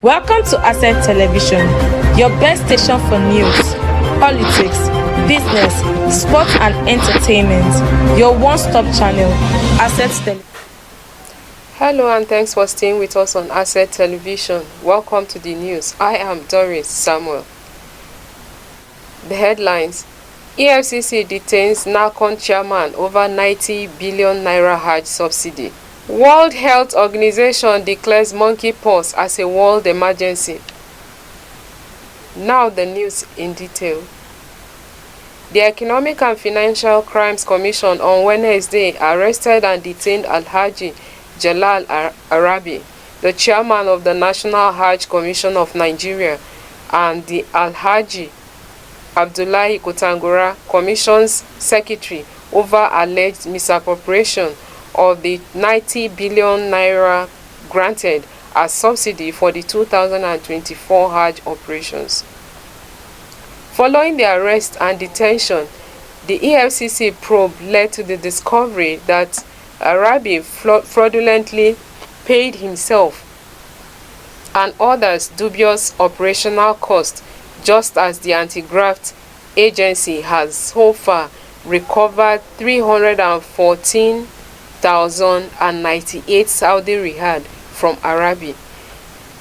Welcome to Asset Television, your best station for news, politics, business, sports and entertainment. Your one-stop channel, Asset Television. Hello and thanks for staying with us on Asset Television. Welcome to the news. I am Doris Samuel. The headlines: EFCC detains NACON chairman over 90 billion naira Hajj subsidy. World Health Organization declares monkeypox as a world emergency. Now the news in detail. The Economic and Financial Crimes Commission on Wednesday arrested and detained Alhaji Jalal Arabi, the chairman of the National Hajj Commission of Nigeria, and the Alhaji Abdullahi Kotangora, Commission's secretary, over alleged misappropriation of the 90 billion naira granted as subsidy for the 2024 Hajj operations. Following the arrest and detention, the EFCC probe led to the discovery that Arabi fraudulently paid himself and others dubious operational costs, just as the anti-graft agency has so far recovered 314,098 Saudi riyal from Arabi,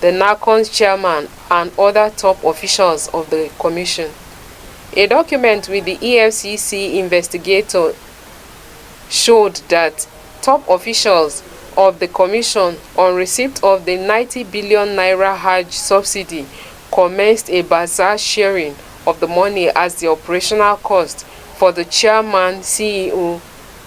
the NACON's chairman, and other top officials of the commission. A document with the EFCC investigator showed that top officials of the commission, on receipt of the 90 billion naira Hajj subsidy, commenced a bazaar sharing of the money as the operational cost for the chairman, CEO,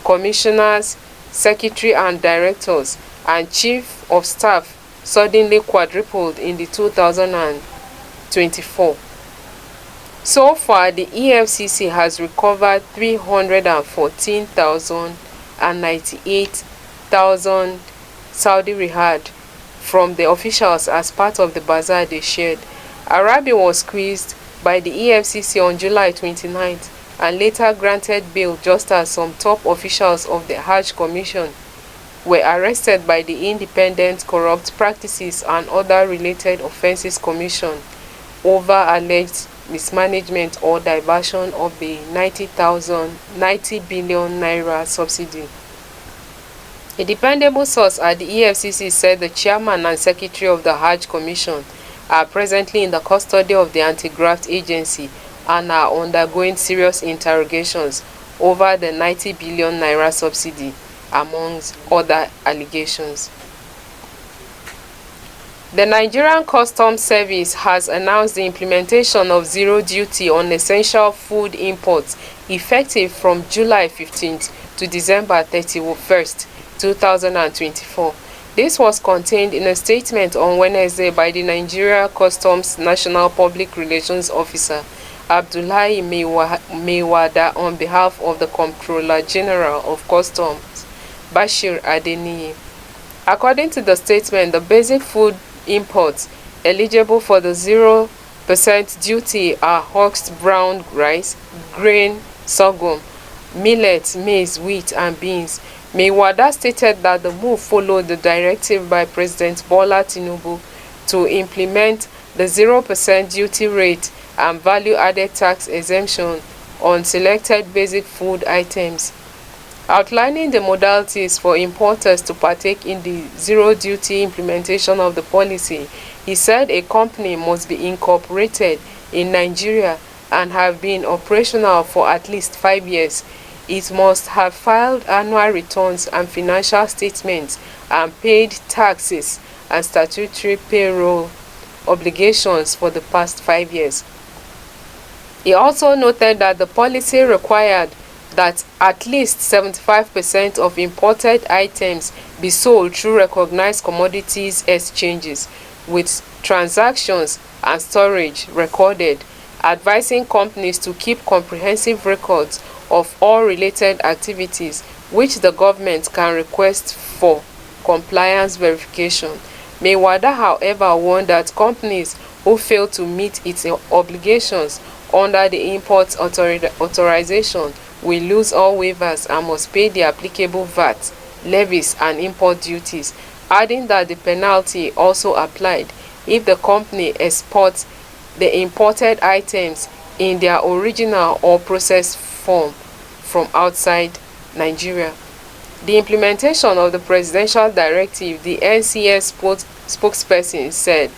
commissioners, secretary and directors, and chief of staff suddenly quadrupled in the 2024. So far, the EFCC has recovered 314,098 Saudi riyal from the officials as part of the bazaar they shared. Arabi was squeezed by the EFCC on July 29th and later granted bail, just as some top officials of the Hajj Commission were arrested by the Independent Corrupt Practices and Other Related Offences Commission over alleged mismanagement or diversion of the 90 billion naira subsidy. A dependable source at the EFCC said the chairman and secretary of the Hajj Commission are presently in the custody of the anti-graft agency and are undergoing serious interrogations over the 90 billion naira subsidy, amongst other allegations. The Nigerian Customs Service has announced the implementation of zero duty on essential food imports effective from July 15th to December 31st, 2024. This was contained in a statement on Wednesday by the Nigeria Customs National Public Relations Officer Abdullahi Maiwada on behalf of the Comptroller General of Customs, Bashir Adeniyi. According to the statement, the basic food imports eligible for the 0% duty are husked brown rice, grain, sorghum, millet, maize, wheat, and beans. Maiwada stated that the move followed the directive by President Bola Tinubu to implement the 0% duty rate and value-added tax exemption on selected basic food items. Outlining the modalities for importers to partake in the zero-duty implementation of the policy, he said a company must be incorporated in Nigeria and have been operational for at least 5 years. It must have filed annual returns and financial statements and paid taxes and statutory payroll obligations for the past 5 years. He also noted that the policy required that at least 75% of imported items be sold through recognized commodities exchanges, with transactions and storage recorded, advising companies to keep comprehensive records of all related activities, which the government can request for compliance verification. Maiwada, however, warned that companies who fail to meet its obligations under the import authorization will lose all waivers and must pay the applicable VAT, levies, and import duties, adding that the penalty also applied if the company exports the imported items in their original or processed form from outside Nigeria. The implementation of the presidential directive, the NCS spokesperson said,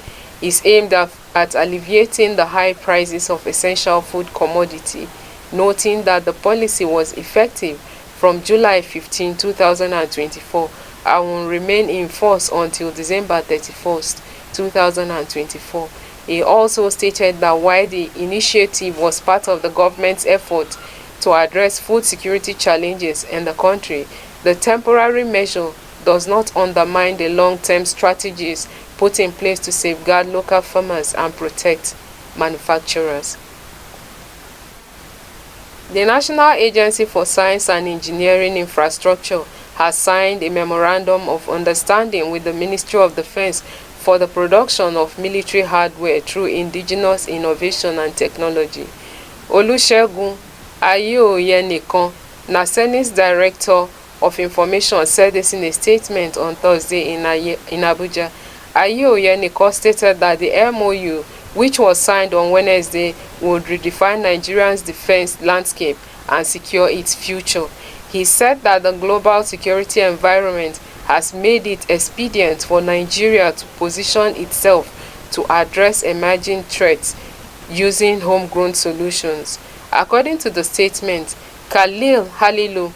is aimed at alleviating the high prices of essential food commodity, noting that the policy was effective from July 15, 2024 and will remain in force until December 31st, 2024. He also stated that while the initiative was part of the government's effort to address food security challenges in the country, the temporary measure does not undermine the long-term strategies put in place to safeguard local farmers and protect manufacturers. The National Agency for Science and Engineering Infrastructure has signed a memorandum of understanding with the Ministry of Defense for the production of military hardware through indigenous innovation and technology. Olusegun Ayeoyenikan, Nasenis Director of Information, said this in a statement on Thursday in Abuja. Ayeoyenikan stated that the MOU, which was signed on Wednesday, would redefine Nigeria's defense landscape and secure its future. He said that the global security environment has made it expedient for Nigeria to position itself to address emerging threats using homegrown solutions. According to the statement, Khalil Halilu,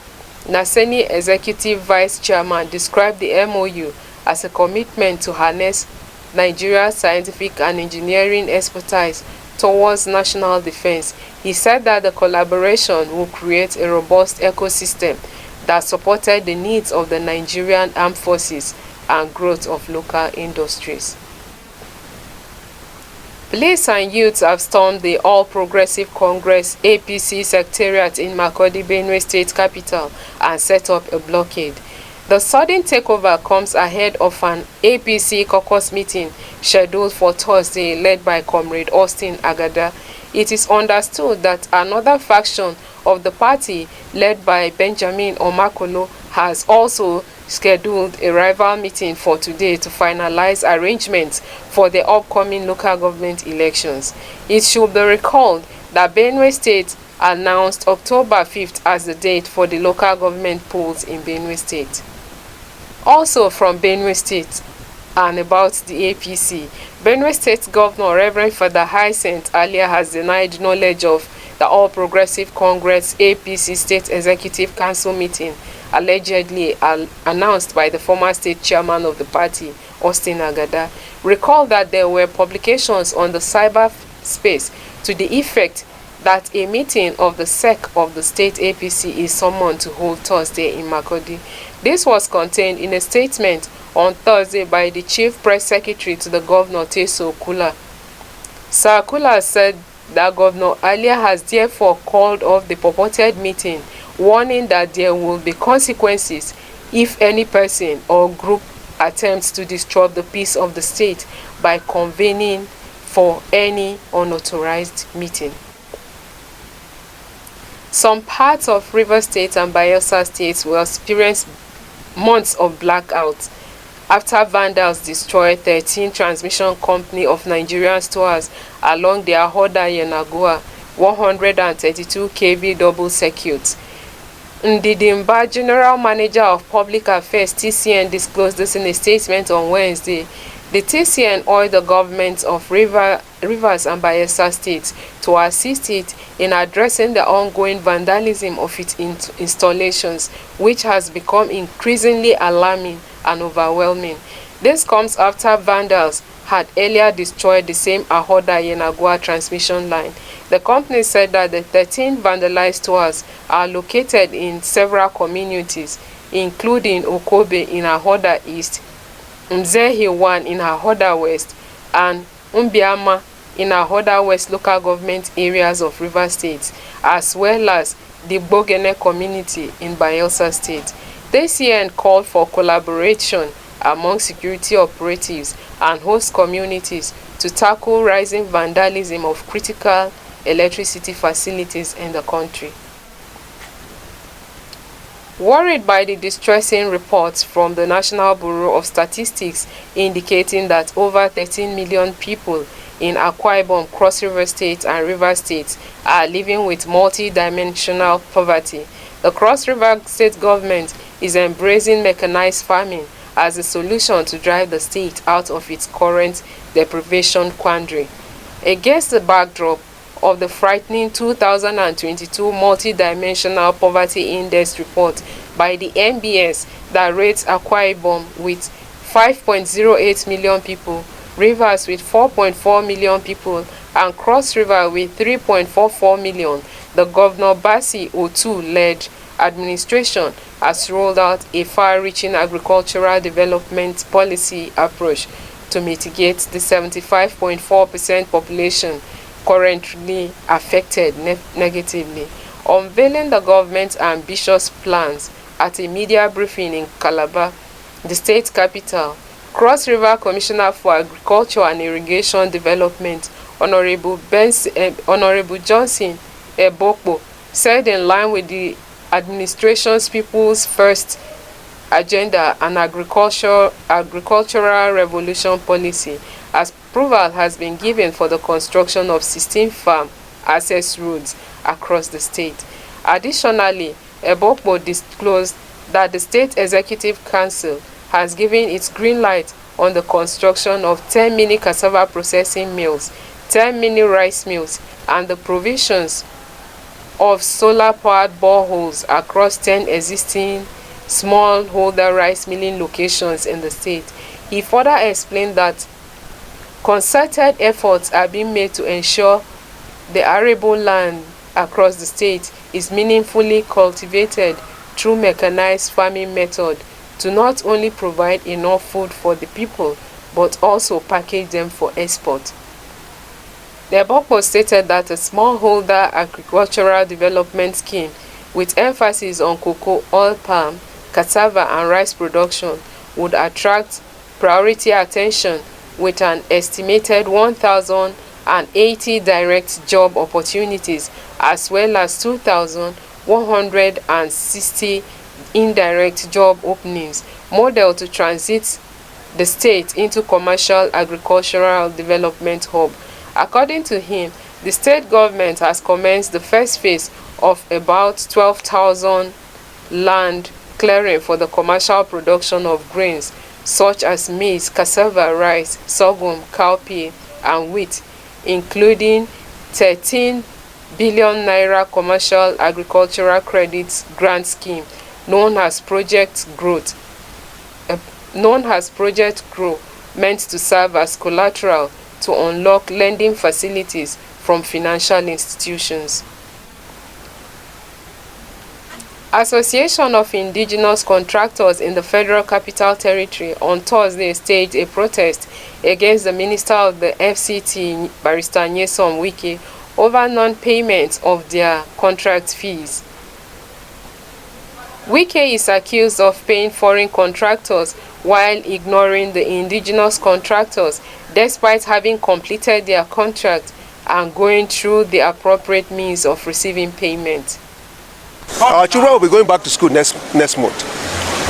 Naseni Executive Vice Chairman, described the MOU as a commitment to harness Nigeria's scientific and engineering expertise towards national defense. He said that the collaboration will create a robust ecosystem that supported the needs of the Nigerian armed forces and growth of local industries. Police and youths have stormed the All Progressive Congress APC secretariat in Makurdi, Benue State capital, and set up a blockade. The sudden takeover comes ahead of an APC caucus meeting scheduled for Thursday led by Comrade Austin Agada. It is understood that another faction of the party, led by Benjamin Omakolo, has also scheduled a rival meeting for today to finalize arrangements for the upcoming local government elections. It should be recalled that Benue State announced October 5th as the date for the local government polls in Benue State. Also from Benue State and about the APC, Benue State Governor Reverend Father Hyacinth earlier has denied knowledge of the All Progressive Congress APC State Executive Council meeting allegedly announced by the former state chairman of the party, Austin Agada. Recall that there were publications on the cyberspace to the effect that a meeting of the SEC of the state APC is summoned to hold Thursday in Makurdi. This was contained in a statement on Thursday by the Chief Press Secretary to the Governor, Teso Kula. Sir Kula said that Governor earlier has therefore called off the purported meeting, warning that there will be consequences if any person or group attempts to disrupt the peace of the state by convening for any unauthorized meeting. Some parts of Rivers State and Bayelsa States will experience months of blackouts after vandals destroyed 13 transmission company of Nigerian stores along the Ahoda-Yenagoa 132 kV double circuit. Ndidimba, General Manager of Public Affairs TCN, disclosed this in a statement on Wednesday. The TCN urged the governments of Rivers and Bayelsa states to assist it in addressing the ongoing vandalism of its installations, which has become increasingly alarming and overwhelming. This comes after vandals had earlier destroyed the same Ahoda-Yenagoa transmission line. The company said that the 13 vandalized stores are located in several communities, including Okobe in Ahoda East, Mzehi 1 in Ahoda West, and Umbiama in Ahoda West local government areas of Rivers State, as well as the Bogene community in Bayelsa State. TCN called for collaboration among security operatives and host communities to tackle rising vandalism of critical electricity facilities in the country. Worried by the distressing reports from the National Bureau of Statistics indicating that over 13 million people in Akwa Ibom, Cross River State and Rivers State are living with multi-dimensional poverty, the Cross River State government is embracing mechanized farming as a solution to drive the state out of its current deprivation quandary. Against the backdrop of the frightening 2022 Multi-Dimensional Poverty Index report by the NBS that rates Akwa Ibom with 5.08 million people, Rivers with 4.4 million people, and Cross River with 3.44 million, the Governor Basi Otu-led administration has rolled out a far-reaching agricultural development policy approach to mitigate the 75.4% population currently affected negatively. Unveiling the government's ambitious plans at a media briefing in Calabar, the state capital, Cross River Commissioner for Agriculture and Irrigation Development, Honorable Johnson Ebokpo, said in line with the administration's People's First Agenda and Agricultural Revolution policy, approval has been given for the construction of 16 farm access roads across the state. Additionally, Ebokpo disclosed that the State Executive Council has given its green light on the construction of 10 mini cassava processing mills, 10 mini rice mills, and the provisions of solar-powered boreholes across 10 existing smallholder rice milling locations in the state. He further explained that concerted efforts are being made to ensure the arable land across the state is meaningfully cultivated through mechanized farming method to not only provide enough food for the people but also package them for export. The Ebokpo stated that a smallholder agricultural development scheme with emphasis on cocoa, oil palm, cassava and rice production would attract priority attention with an estimated 1,080 direct job opportunities as well as 2,160 indirect job openings, model to transit the state into commercial agricultural development hub. According to him, the state government has commenced the first phase of about 12,000 land clearing for the commercial production of grains such as maize, cassava, rice, sorghum, cowpea, and wheat, including 13 billion naira commercial agricultural credits grant scheme known as Project Grow, meant to serve as collateral to unlock lending facilities from financial institutions. Association of Indigenous Contractors in the Federal Capital Territory on Thursday staged a protest against the Minister of the FCT, Barrister Nyesom Wike, over non-payment of their contract fees. Wike is accused of paying foreign contractors while ignoring the indigenous contractors despite having completed their contract and going through the appropriate means of receiving payment. Our children will be going back to school next month.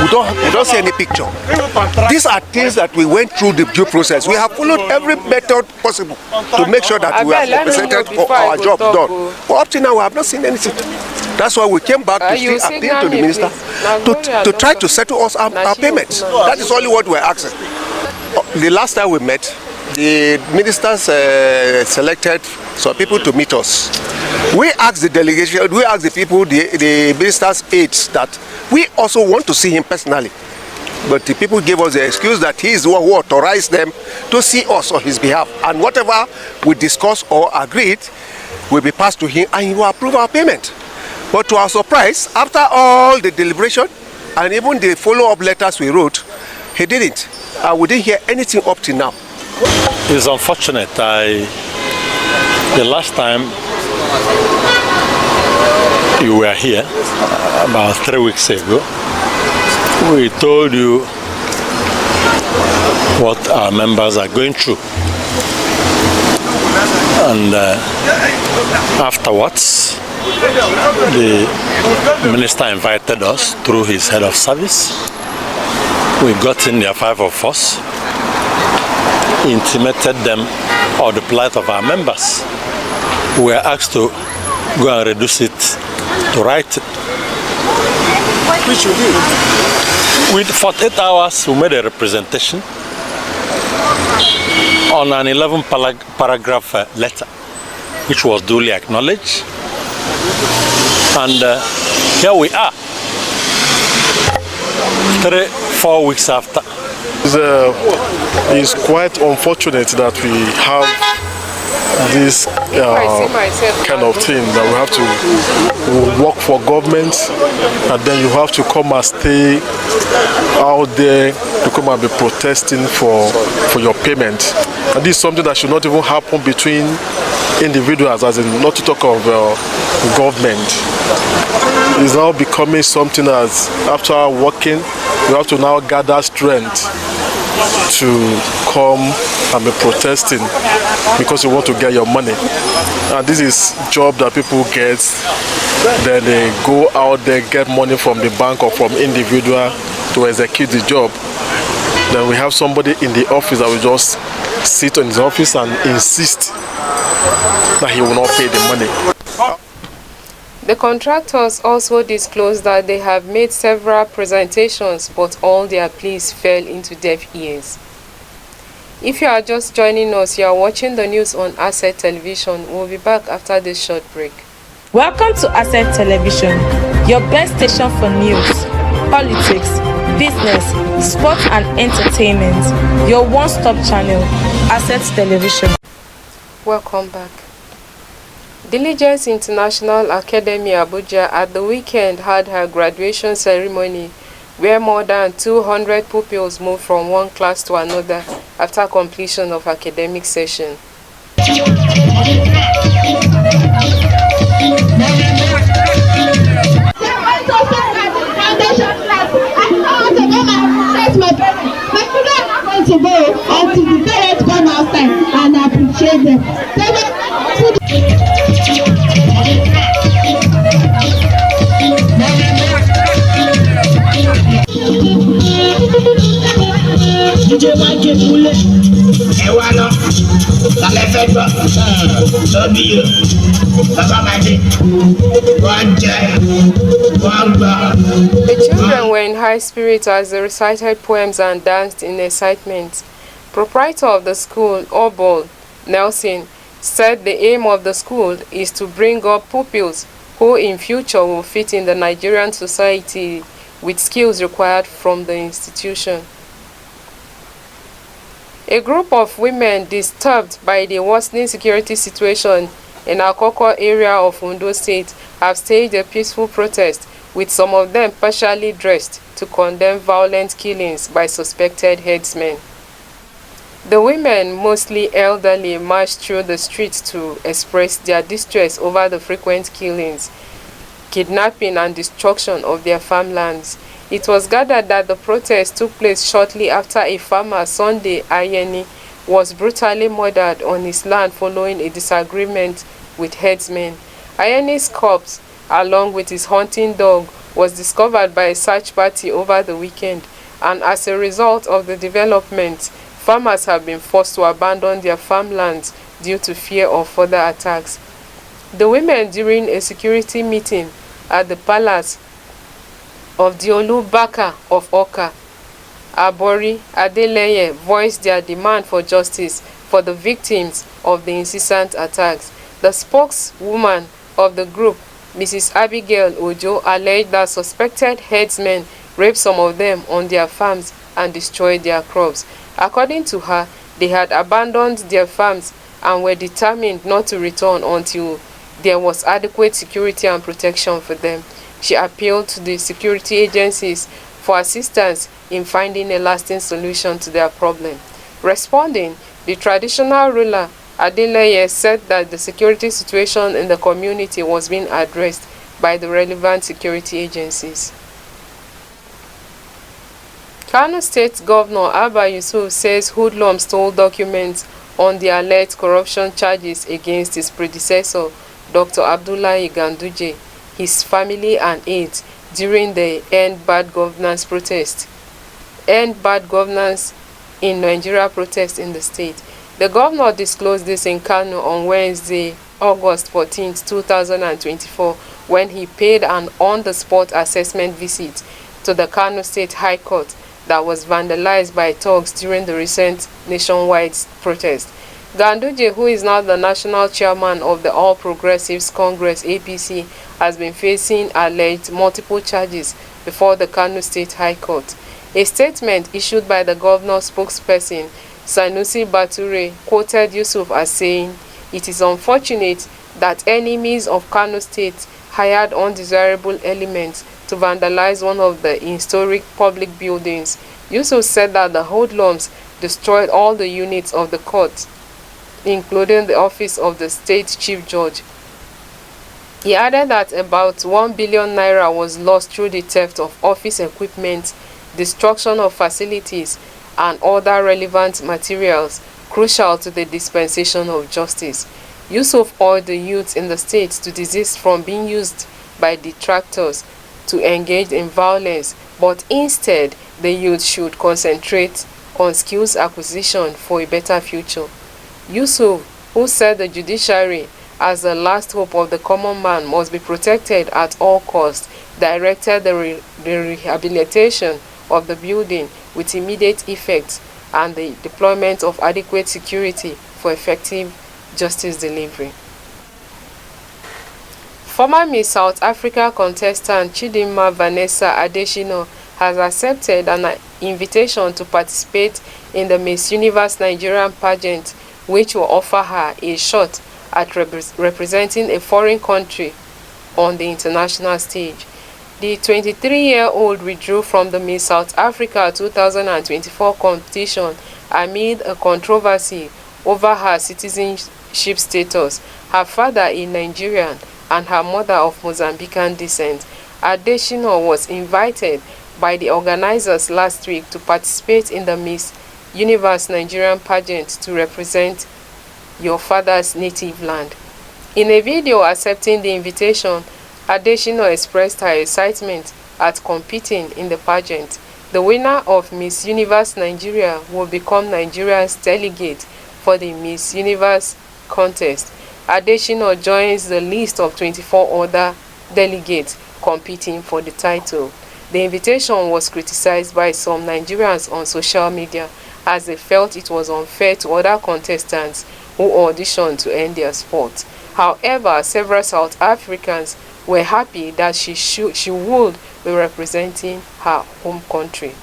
We don't see any picture. These are things that we went through the due process. We have followed every method possible to make sure that we have presented our job done. But up to now, we have not seen anything. That's why we came back to still appeal to the minister to try to settle us our payments. That is only what we're asking. The last time we met, the ministers selected some people to meet us. We asked the delegation, we asked the people, the minister's aides, that we also want to see him personally. But the people gave us the excuse that he is the one who authorized them to see us on his behalf. And whatever we discussed or agreed will be passed to him and he will approve our payment. But to our surprise, after all the deliberation and even the follow-up letters we wrote, he didn't. We didn't hear anything up to now. It's unfortunate. The last time you were here, about 3 weeks ago, we told you what our members are going through. And afterwards, The minister invited us through his head of service. We got in there, 5 of us, intimated them of the plight of our members. We were asked to go and reduce it to writing. Which you did? With 48 hours, we made a representation on an 11-paragraph letter, which was duly acknowledged. And here we are, 3-4 weeks after. It's quite unfortunate that we have this kind of thing, that we have to work for government and then you have to come and stay out there to come and be protesting for your payment. And this is something that should not even happen between individuals, as in not to talk of government. It's now becoming something as after working, you have to now gather strength to come and be protesting because you want to get your money. And this is job that people get, then they go out there, get money from the bank or from individual to execute the job. Then we have somebody in the office that will just sit in his office and insist that he will not pay the money. The contractors also disclosed that they have made several presentations, but all their pleas fell into deaf ears. If you are just joining us, you are watching the news on Asset Television. We'll be back after this short break. Welcome to Asset Television, your best station for news, politics, business, sports and entertainment. Your one-stop channel, Asset Television. Welcome back. Diligence International Academy Abuja at the weekend had her graduation ceremony, where more than 200 pupils moved from one class to another after completion of academic session. To go until the parents come outside and appreciate them. The children were in high spirits as they recited poems and danced in excitement. Proprietor of the school, Obol Nelson, said the aim of the school is to bring up pupils who in future will fit in the Nigerian society with skills required from the institution. A group of women disturbed by the worsening security situation in Akoko area of Ondo State have staged a peaceful protest, with some of them partially dressed, to condemn violent killings by suspected headsmen. The women, mostly elderly, marched through the streets to express their distress over the frequent killings, kidnapping and destruction of their farmlands. It was gathered that the protest took place shortly after a farmer, Sunday Ayeni, was brutally murdered on his land following a disagreement with headsmen. Ayeni's corpse, along with his hunting dog, was discovered by a search party over the weekend, and as a result of the development, farmers have been forced to abandon their farmlands due to fear of further attacks. The women, during a security meeting at the palace of Diolu Baka of Oka, Abori Adeleye, voiced their demand for justice for the victims of the incessant attacks. The spokeswoman of the group, Mrs. Abigail Ojo, alleged that suspected headsmen raped some of them on their farms and destroyed their crops. According to her, they had abandoned their farms and were determined not to return until there was adequate security and protection for them. She appealed to the security agencies for assistance in finding a lasting solution to their problem. Responding, the traditional ruler Adeleye said that the security situation in the community was being addressed by the relevant security agencies. Kano State Governor Abba Yusuf says hoodlums stole documents on the alleged corruption charges against his predecessor, Dr. Abdullahi Ganduje, his family and aides during the End Bad Governance protest. End Bad Governance in Nigeria protest in the state. The governor disclosed this in Kano on Wednesday, August 14, 2024, when he paid an on-the-spot assessment visit to the Kano State High Court that was vandalized by thugs during the recent nationwide protest. Ganduje, who is now the national chairman of the All Progressives Congress (APC), has been facing alleged multiple charges before the Kano State High Court. A statement issued by the governor's spokesperson, Sanusi Bature, quoted Yusuf as saying, "It is unfortunate that enemies of Kano State hired undesirable elements to vandalize one of the historic public buildings." Yusuf said that the hoodlums destroyed all the units of the court, including the office of the state chief judge. He added that about 1 billion naira was lost through the theft of office equipment, destruction of facilities, and other relevant materials crucial to the dispensation of justice. Yusuf urged the youth in the state to desist from being used by detractors to engage in violence, but instead the youth should concentrate on skills acquisition for a better future. Yusuf, who said the judiciary, as the last hope of the common man, must be protected at all costs, directed the rehabilitation of the building with immediate effect and the deployment of adequate security for effective justice delivery. Former Miss South Africa contestant Chidinma Vanessa Adesina has accepted an invitation to participate in the Miss Universe Nigerian pageant, which will offer her a shot at representing a foreign country on the international stage. The 23-year-old withdrew from the Miss South Africa 2024 competition amid a controversy over her citizenship status, her father a Nigerian and her mother of Mozambican descent. Adesina was invited by the organizers last week to participate in the Miss Universe Nigerian pageant to represent your father's native land. In a video accepting the invitation, Adesina expressed her excitement at competing in the pageant. The winner of Miss Universe Nigeria will become Nigeria's delegate for the Miss Universe contest. Adesina joins the list of 24 other delegates competing for the title. The invitation was criticized by some Nigerians on social media as they felt it was unfair to other contestants who auditioned to end their sport. However, several South Africans were happy that she would be representing her home country.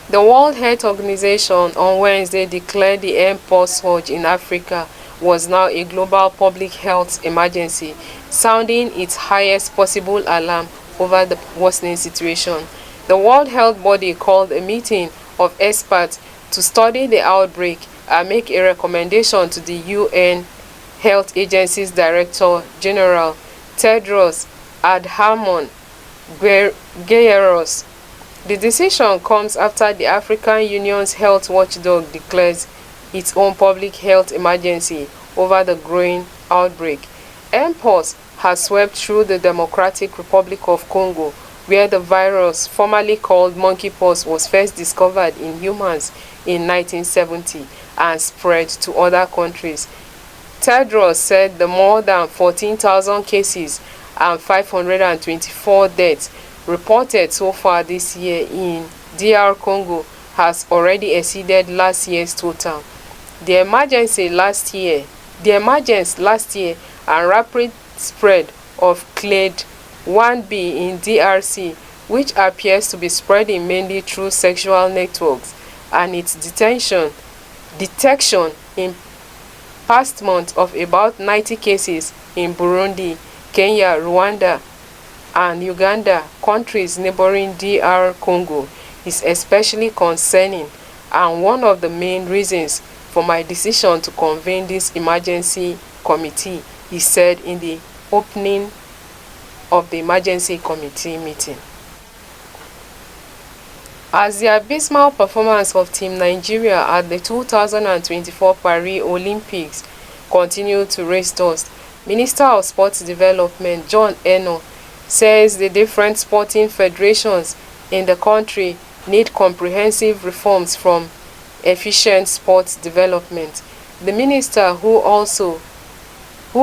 The World Health Organization on Wednesday declared the mpox surge in Africa was now a global public health emergency, sounding its highest possible alarm over the worsening situation. The World Health Body called a meeting of experts to study the outbreak and make a recommendation to the UN Health Agency's Director General Tedros Adhanom Ghebreyesus. The decision comes after the African Union's health watchdog declares its own public health emergency over the growing outbreak. Mpox has swept through the Democratic Republic of Congo, where the virus, formerly called monkeypox, was first discovered in humans in 1970 and spread to other countries. Tedros said the more than 14,000 cases and 524 deaths reported so far this year in DR Congo has already exceeded last year's total. The emergence last year and rapid spread of clade 1b in DRC, which appears to be spreading mainly through sexual networks, and its detection in past months of about 90 cases in Burundi, Kenya, Rwanda, and Uganda, countries neighboring DR Congo, is especially concerning and one of the main reasons for my decision to convene this emergency committee, he said in the opening of the emergency committee meeting. As the abysmal performance of Team Nigeria at the 2024 Paris Olympics continue to raise dust. Minister of Sports Development John Eno says the different sporting federations in the country need comprehensive reforms from efficient sports development. The minister, who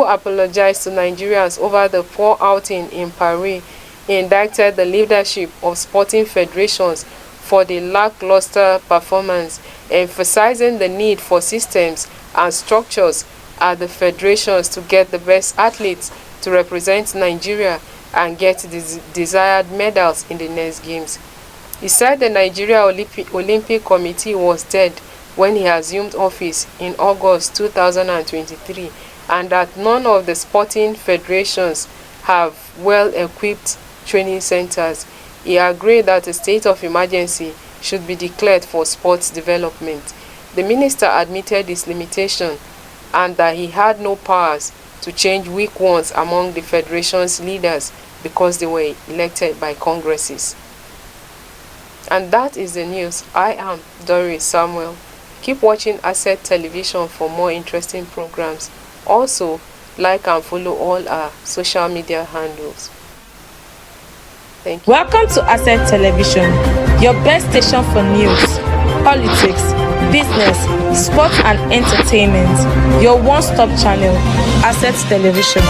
apologized to Nigerians over the poor outing in Paris, indicted the leadership of sporting federations for the lackluster performance, emphasizing the need for systems and structures at the federations to get the best athletes to represent Nigeria and get the desired medals in the next games. He said the Nigeria Olympic Committee was dead when he assumed office in August 2023, and that none of the sporting federations have well-equipped training centers. He agreed that a state of emergency should be declared for sports development. The minister admitted his limitation and that he had no powers to change weak ones among the federation's leaders because they were elected by congresses. And that is the news. I am Doris Samuel. Keep watching Asset Television for more interesting programs. Also, like and follow all our social media handles. Thank you. Welcome to Asset Television, your best station for news, politics, business, sports and entertainment. Your one-stop channel, Asset Television.